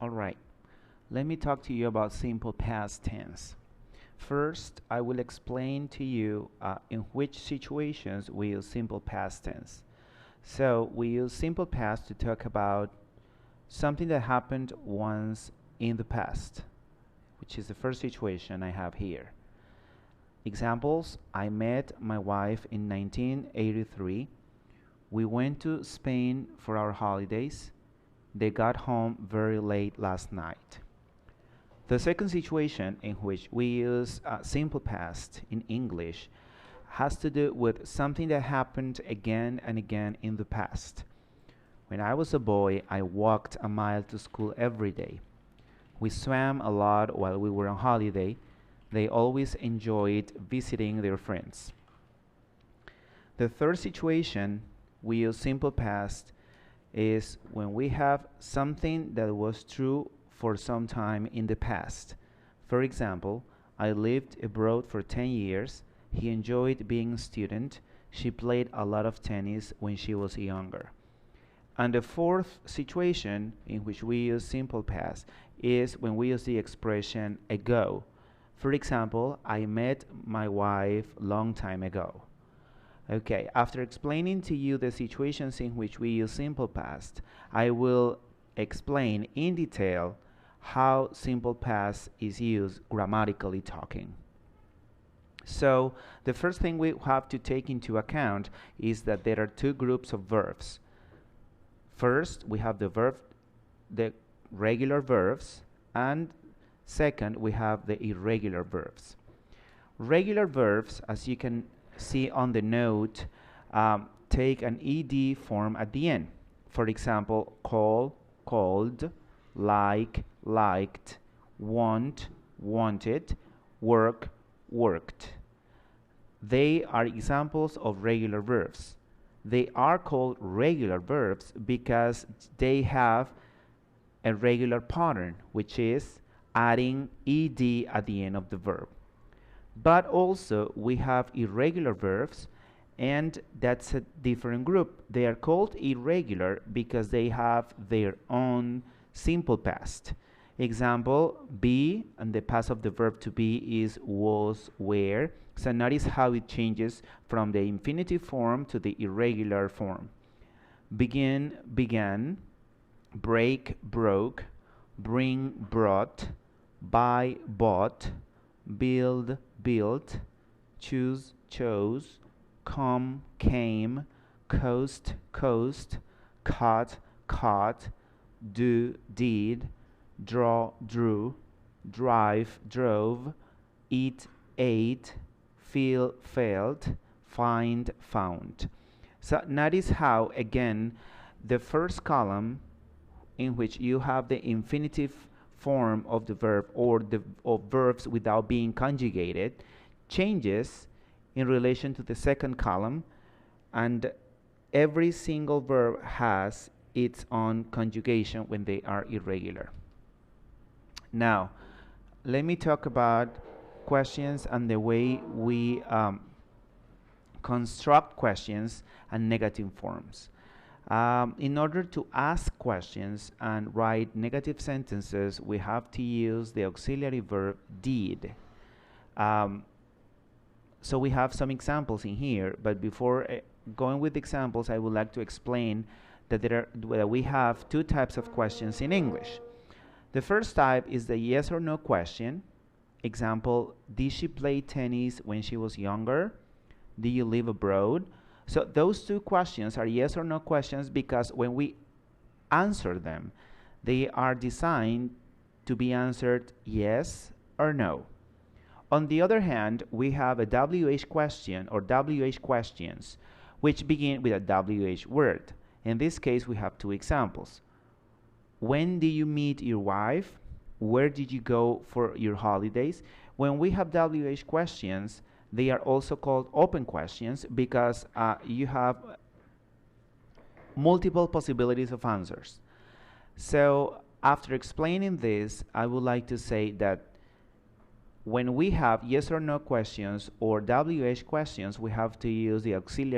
Alright, let me talk to you about simple past tense. First, I will explain to you in which situations we use simple past tense. So, we use simple past to talk about something that happened once in the past, which is the first situation I have here. Examples: I met my wife in 1983. We went to Spain for our holidays. They got home very late last night. The second situation in which we use simple past in English has to do with something that happened again and again in the past. When I was a boy, I walked a mile to school every day. We swam a lot while we were on holiday. They always enjoyed visiting their friends. The third situation we use simple past is when we have something that was true for some time in the past. For example, I lived abroad for 10 years. He enjoyed being a student. She played a lot of tennis when she was younger. And the fourth situation in which we use simple past is when we use the expression ago. For example, I met my wife long time ago. Okay, after explaining to you the situations in which we use simple past, I will explain in detail how simple past is used grammatically talking. So, the first thing we have to take into account is that there are two groups of verbs. First, we have the regular verbs, and second, we have the irregular verbs. Regular verbs, as you can see on the note, take an ed form at the end. For example, call, called, like, liked, want, wanted, work, worked. They are examples of regular verbs. They are called regular verbs because they have a regular pattern, which is adding ed at the end of the verb. But also we have irregular verbs, and that's a different group. They are called irregular because they have their own simple past. Example, be, and the past of the verb to be is was, were. So notice how it changes from the infinitive form to the irregular form. Begin, began, break, broke, bring, brought, buy, bought, build, built, choose, chose, come, came, coast, coast, cut, caught, do, did, draw, drew, drive, drove, eat, ate, feel, felt, find, found. So notice how, again, the first column in which you have the infinitive form of the verb or of verbs without being conjugated changes in relation to the second column, and every single verb has its own conjugation when they are irregular. Now, let me talk about questions and the way we construct questions and negative forms. In order to ask questions and write negative sentences, we have to use the auxiliary verb did. So we have some examples in here, but before going with examples, I would like to explain that we have two types of questions in English. The first type is the yes or no question. Example, did she play tennis when she was younger? Do you live abroad? So those two questions are yes or no questions because when we answer them, they are designed to be answered yes or no. On the other hand, we have a WH question or WH questions, which begin with a WH word. In this case, we have two examples. When did you meet your wife? Where did you go for your holidays? When we have WH questions, they are also called open questions because you have multiple possibilities of answers. So after explaining this, I would like to say that when we have yes or no questions or WH questions, we have to use the auxiliary